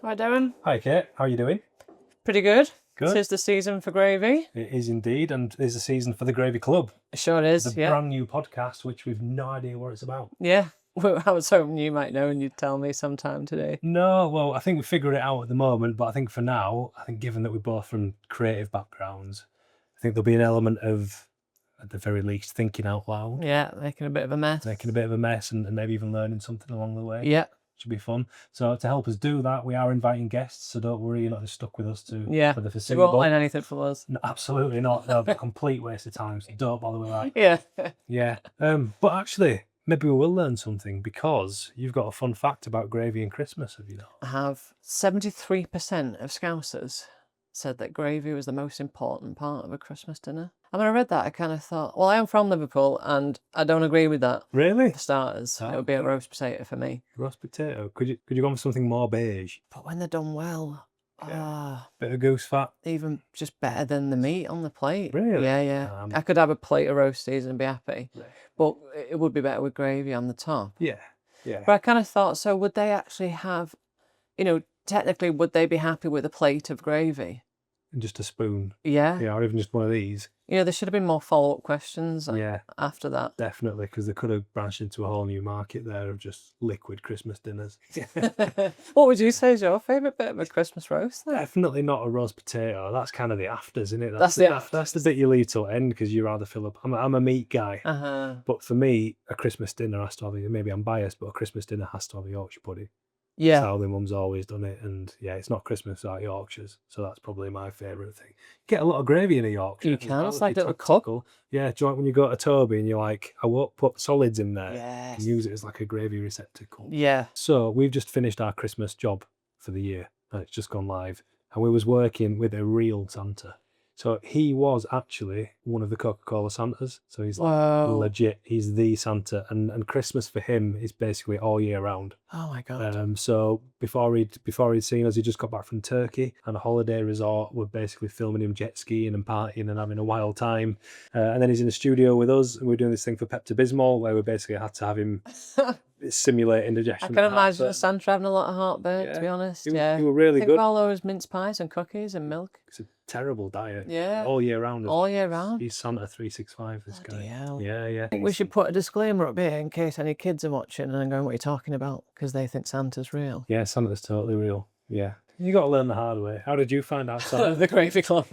Hi, Deryn. Hi, Kate. How are you doing? Pretty good. Good. Tis the season for gravy. It is indeed, and it's a season for the Gravy Club. It sure is, The brand new podcast, which we've no idea what it's about. Yeah. Well, I was hoping you might know and you'd tell me sometime today. No, well, I think we figure it out at the moment, but I think for now, given that we're both from creative backgrounds, I think there'll be an element of, at the very least, thinking out loud. Yeah, making a bit of a mess. Making a bit of a mess and maybe even learning something along the way. Yeah. Should be fun. So to help us do that, we are inviting guests, so don't worry, you're not just stuck with us for the You foreseeable. won't learn anything from us. No, absolutely not. That'll be a complete waste of time, so don't bother with that. Yeah. Yeah. But actually, maybe we will learn something because you've got a fun fact about gravy and Christmas, have you not? I have 73% of Scousers said that gravy was the most important part of a Christmas dinner. And when I read that, I kind of thought, well, I am from Liverpool and I don't agree with that. Really? For starters, it would be a roast potato for me. Roast potato. Could you go for something more beige? But when they're done well, Bit of goose fat. even just better than the meat on the plate. Really? Yeah. I could have a plate of roasties and be happy. Right. But it would be better with gravy on the top. Yeah. But I kind of thought, so would they actually have, technically, would they be happy with a plate of gravy? And just a spoon. Yeah. Yeah, or even just one of these. There should have been more follow-up questions after that. Definitely, because they could have branched into a whole new market there of just liquid Christmas dinners. What would you say is your favourite bit of a Christmas roast then? Definitely not a roast potato. That's kind of the afters, isn't it? That's the bit you leave till end because you rather fill up. I'm a meat guy. But for me, a Christmas dinner has to have, maybe I'm biased, but a Christmas dinner has to have a Yorkshire pudding. Yeah. That's how my mum's always done it. And yeah, it's not Christmas without Yorkshires. So that's probably my favourite thing. Get a lot of gravy in a Yorkshire. You can. It's like a little cup. Yeah, do you like when you go to Toby and you're like, I won't put solids in there. Yes. And use it as like a gravy receptacle. Yeah. So we've just finished our Christmas job for the year. And it's just gone live. And we was working with a real Santa. So he was actually one of the Coca-Cola Santas. So he's legit. He's the Santa, and Christmas for him is basically all year round. Oh my God. So before he'd seen us, he just got back from Turkey and a holiday resort. We're basically filming him jet skiing and partying and having a wild time. And then he's in the studio with us, and we're doing this thing for Pepto-Bismol where we basically had to have him simulate indigestion. I can imagine Santa having a lot of heartburn, to be honest. He were really good. Think of all those mince pies and cookies and milk. It's a terrible diet. Yeah. All year round. All year round. He's Santa 365, this guy. Hell. Yeah. I think we should put a disclaimer up here in case any kids are watching and going, what are you talking about? Because they think Santa's real. Yeah, Santa's totally real. Yeah. You got to learn the hard way. How did you find out Santa? The Gravy Club.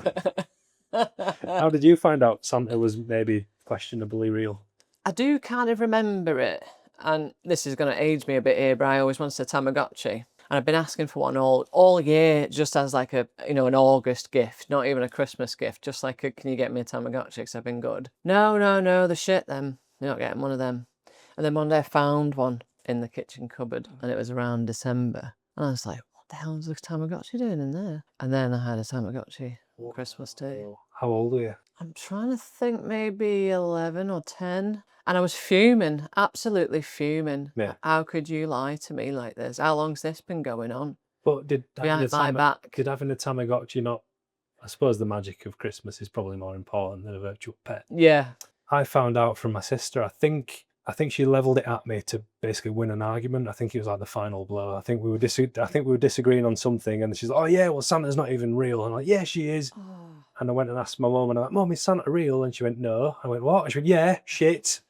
How did you find out Santa was maybe questionably real? I do kind of remember it. And this is going to age me a bit here, but I always wanted a Tamagotchi. And I've been asking for one all year, just as like an August gift, not even a Christmas gift, just like can you get me a Tamagotchi because I've been good. No, the shit them. You're not getting one of them. And then one day I found one in the kitchen cupboard and it was around December. And I was like, what the hell is this Tamagotchi doing in there? And then I had a Tamagotchi on Christmas Day. How old were you? I'm trying to think, maybe 11 or 10. And I was fuming, absolutely fuming. Yeah. How could you lie to me like this? How long's this been going on? But did having a Tamagotchi not... I suppose the magic of Christmas is probably more important than a virtual pet. Yeah. I found out from my sister, I think she leveled it at me to basically win an argument. I think it was like the final blow. I think we were disagreeing on something, and she's like, "Oh yeah, well Santa's not even real." And I'm like, "Yeah, she is." Oh. And I went and asked my mum, and I'm like, "Mum, is Santa real?" And she went, "No." I went, "What?" And she went, "Yeah, shit."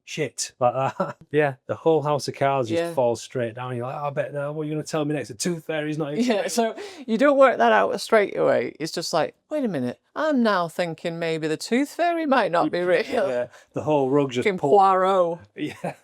Shit, like that. Yeah, the whole house of cards just falls straight down. You're like, I bet now, what are you going to tell me next? The tooth fairy's not even... Yeah, so you don't work that out straight away. It's just like, wait a minute, I'm now thinking maybe the tooth fairy might not be real. Yeah, the whole rug just... Poirot. Yeah.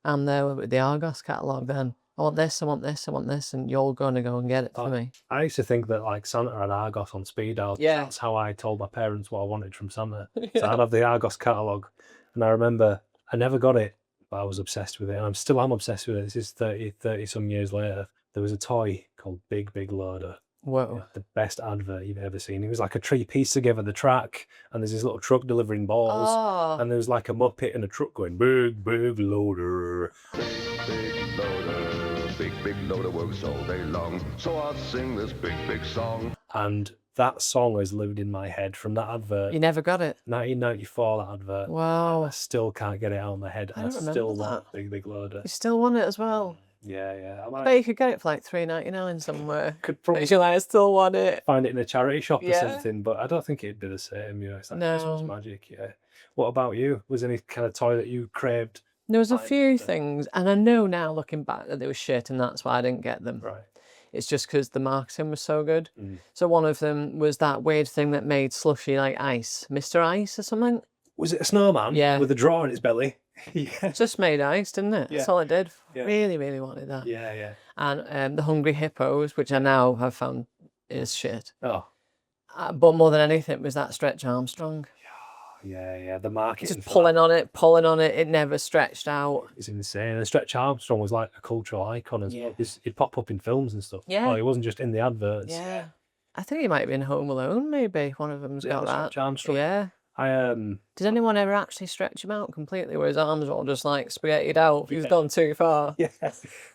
I'm there with the Argos catalogue then. I want this, I want this, I want this, and you're going to go and get it for me. I used to think that like Santa had Argos on speed dial. Yeah. That's how I told my parents what I wanted from Santa. So I'd have the Argos catalogue. And I remember... I never got it, but I was obsessed with it. And I'm obsessed with it. This is 30 some years later. There was a toy called Big Loader. Whoa. Yeah, the best advert you've ever seen. It was like a tree piece together, the track, and there's this little truck delivering balls. Oh. And there was like a Muppet and a truck going, Big Loader. Big loader, big loader works all day long. So I'll sing this big song. And that song has lived in my head from that advert. You never got it? 1994, that advert. Wow. I still can't get it out of my head. I and don't I still remember want Big Loader. You still want it as well? Yeah. I I might bet you could get it for like $3.99 somewhere. could But probably you're like, I still want it. find it in a charity shop or Yeah. something, but I don't think it'd be the same. It's like Christmas No. magic. Yeah. What about you? Was there any kind of toy that you craved? There was a Fine. few things, and I know now looking back that they were shit, and that's why I didn't get them. Right. It's just because the marketing was so good. Mm. So one of them was that weird thing that made slushy like ice, Mr. Ice or something. Was it a snowman? Yeah. With a drawer in its belly. Yeah. It just made ice, didn't it? That's Yeah. all it did. Yeah. Really, really wanted that. Yeah. And the Hungry Hippos, which I now have found is shit. Oh. But more than anything, it was that Stretch Armstrong. Yeah. The market Just pulling on it. It never stretched out. It's insane. And Stretch Armstrong was like a cultural icon as well. He'd pop up in films and stuff. Yeah. Oh, he wasn't just in the adverts. Yeah. I think he might have been Home Alone, maybe. One of them's got that. Stretch Armstrong. Yeah. Did anyone ever actually stretch him out completely where his arms were all just like spaghettied out? He's gone too far. Yeah.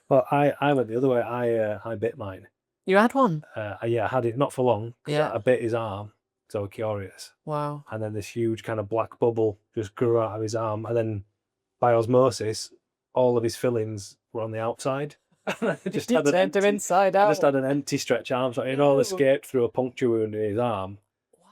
Well, I went the other way. I bit mine. You had one? I had it not for long. Yeah. I bit his arm, so I was curious. Wow. And then this huge kind of black bubble just grew out of his arm, and then by osmosis, all of his fillings were on the outside. I just had turned him inside out. I just had an empty Stretch arm, so it all escaped through a puncture wound in his arm.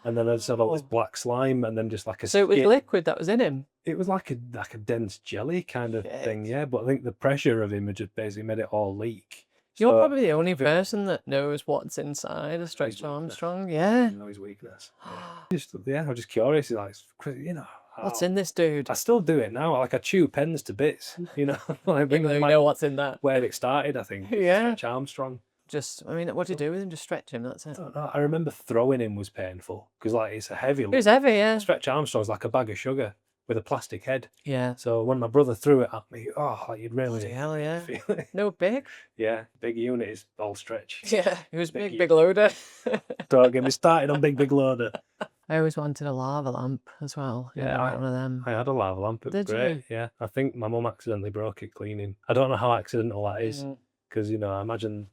And then I just had all this black slime, and then just like a. So it was skit. liquid that was in him. It was like a dense jelly kind of thing, yeah. But I think the pressure of him had just basically made it all leak. You're So- probably the only person that knows what's inside a Stretch Armstrong. Yeah. You know his weakness. I'm just curious. Like, What's in this dude? I still do it now. Like I chew pens to bits. Like, Even though you know what's in that. where it started. I think. Yeah. Stretch Armstrong. What do you do with him? Just stretch him, that's it. I don't know. I remember throwing him was painful because like it's a heavy. It was heavy, yeah. Stretch Armstrong's like a bag of sugar with a plastic head. Yeah. So when my brother threw it at me, like you'd Bloody really hell, yeah. feel it. No, big. Yeah, big unit is all Stretch. Yeah, it was Big big loader. Don't get me started on big loader. I always wanted a lava lamp as well. Yeah, I got one of them. I had a lava lamp. It was Did great. you? Yeah, I think my mum accidentally broke it cleaning. I don't know how accidental that is Mm. because I imagine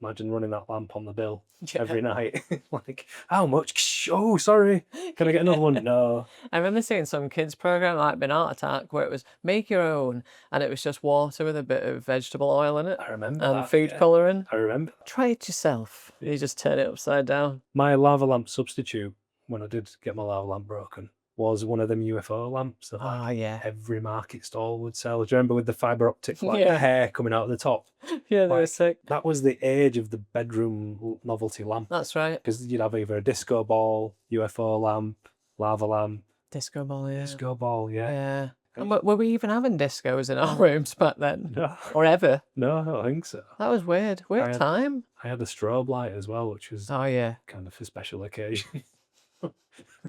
running that lamp on the bill Yeah. every night. Like, how much? Oh, sorry. Can I get another one? No. I remember seeing some kids program like Been Art Attack where it was make your own and it was just water with a bit of vegetable oil in it I remember and that, food yeah. colouring. I remember. Try it yourself. You just turn it upside down. My lava lamp substitute when I did get my lava lamp broken was one of them UFO lamps that like, Yeah. every market stall would sell. Do you remember with the fibre optic like Yeah. hair coming out of the top? Yeah, they were Like, sick. That was the age of the bedroom novelty lamp. That's right. Because you'd have either a disco ball, UFO lamp, lava lamp, Disco ball, yeah. disco ball, yeah. Yeah. And were we even having discos in our rooms back then? No, Or ever? no, I don't think so. That was weird. I Weird had- time. I had a strobe light as well, which was Oh, yeah. kind of for special occasions.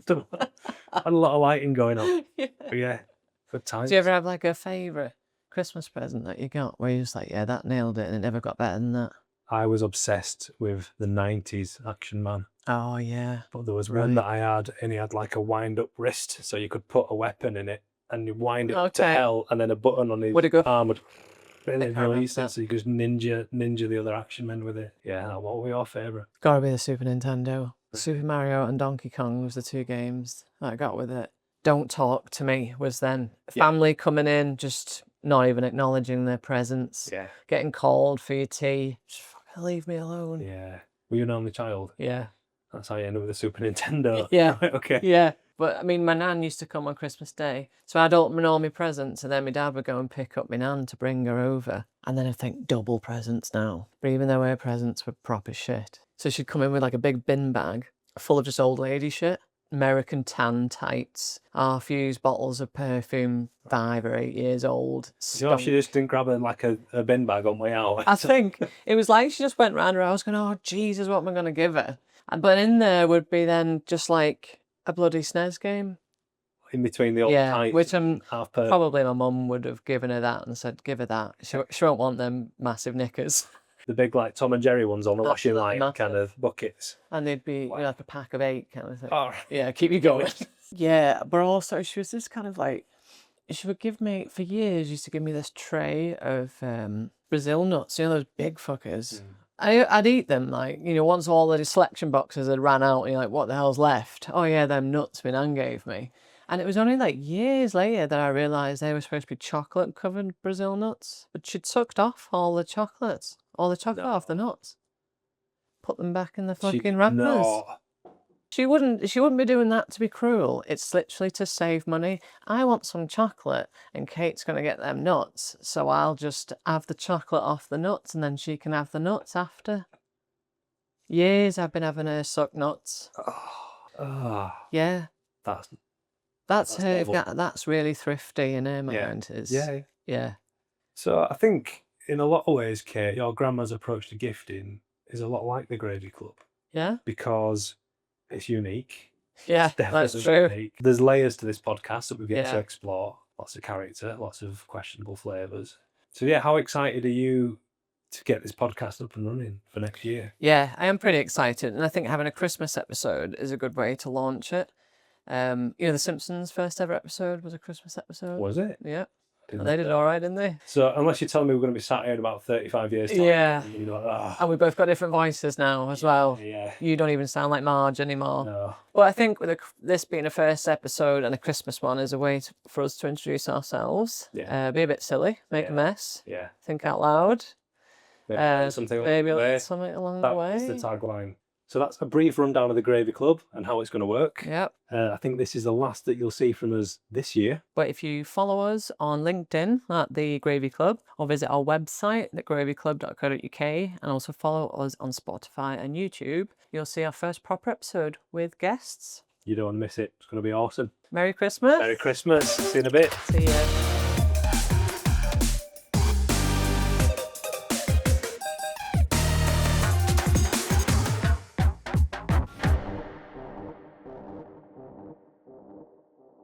I had a lot of lighting going on. Yeah. But yeah, good times. Do you ever have like a favourite Christmas present that you got where you're just like, yeah, that nailed it and it never got better than that? I was obsessed with the 90s Action Man. Oh, yeah. But there was one Right. that I had, and he had like a wind-up wrist, so you could put a weapon in it, and you wind it to Okay. hell, and then a button on his Would it go- arm would I really remember release it, that. so you could just ninja the other Action Men with it. Yeah, what were your favourite? Gotta be the Super Nintendo. Super Mario and Donkey Kong was the two games that I got with it. Don't Talk to Me was then. Yeah. Family coming in, just not even acknowledging their presence. Yeah. Getting called for your tea. Just fucking leave me alone. Yeah. Were you an only child? Yeah. That's how you ended up with the Super Nintendo. Yeah. Right, okay. Yeah. But I mean, my nan used to come on Christmas Day. So I'd open all my presents and then my dad would go and pick up my nan to bring her over. And then I'd think double presents now. But even though her presents were proper shit. So she'd come in with like a big bin bag full of just old lady shit. American tan tights, half-used bottles of perfume, 5 or 8 years old. You know, she just didn't grab like a bin bag on the way out. I think it was like she just went round her house going, oh, Jesus, what am I going to give her? But in there would be then just like a bloody SNES game. In between the old Yeah, tights which and half per. Probably my mum would have given her that and said, give her that. She won't want them massive knickers. The big like Tom and Jerry ones on the washing Absolutely line kind massive. of buckets. And they'd be like a pack of 8 kind of thing. Oh, Yeah, keep you going. Yeah, but also she was this kind of like, she would give me, for years, used to give me this tray of Brazil nuts, those big fuckers. I'd eat them, like, once all the selection boxes had ran out, and you're like, what the hell's left? Oh yeah, them nuts my nan gave me. And it was only like years later that I realised they were supposed to be chocolate covered Brazil nuts. But she'd sucked off all the chocolate off the nuts. Put them back in the fucking wrappers. No. She wouldn't be doing that to be cruel. It's literally to save money. I want some chocolate and Kate's going to get them nuts. So I'll just have the chocolate off the nuts and then she can have the nuts after. Years I've been having her suck nuts. Yeah. That's her. awful. That's really thrifty in her mind. Yeah. So I think in a lot of ways, Kate, your grandma's approach to gifting is a lot like the Gravy Club Yeah. because it's unique. Yeah, It's that's definitely true. unique. There's layers to this podcast that we get to Yeah. explore. Lots of character, lots of questionable flavours. So yeah, how excited are you to get this podcast up and running for next year? Yeah, I am pretty excited, and I think having a Christmas episode is a good way to launch it. The Simpsons' first ever episode was a Christmas episode. Was it? Yeah. Didn't They know did that. all right, didn't they? So unless you're telling me we're going to be sat here in about 35 years' time, Yeah. and you're like, "Ah, And we both got different voices now as well. yeah, You don't even sound like Marge anymore. no, But I think with this being a first episode and a Christmas one is a way for us to introduce ourselves. Yeah. Be a bit silly, make a Yeah. mess, yeah, think out loud. maybe something along Maybe the way. something along the way. That's the tagline. So that's a brief rundown of the Gravy Club and how it's going to work. Yep. I think this is the last that you'll see from us this year. But if you follow us on LinkedIn at The Gravy Club or visit our website, thegravyclub.co.uk, and also follow us on Spotify and YouTube, you'll see our first proper episode with guests. You don't want to miss it. It's going to be awesome. Merry Christmas. Merry Christmas. See you in a bit. See ya.